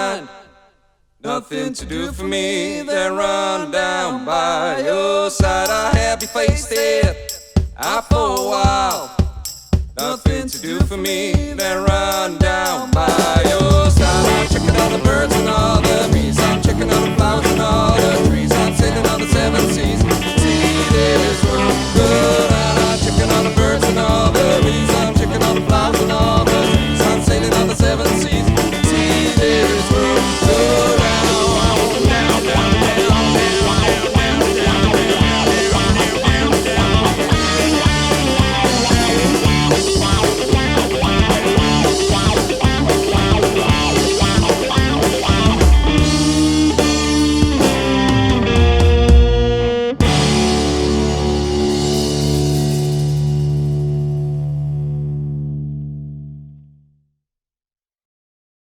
mind. Nothing to do for me, then run down by your side. I have you faced it out for a while. Nothing to do for me, then run down by your side. I'm checking on the birds and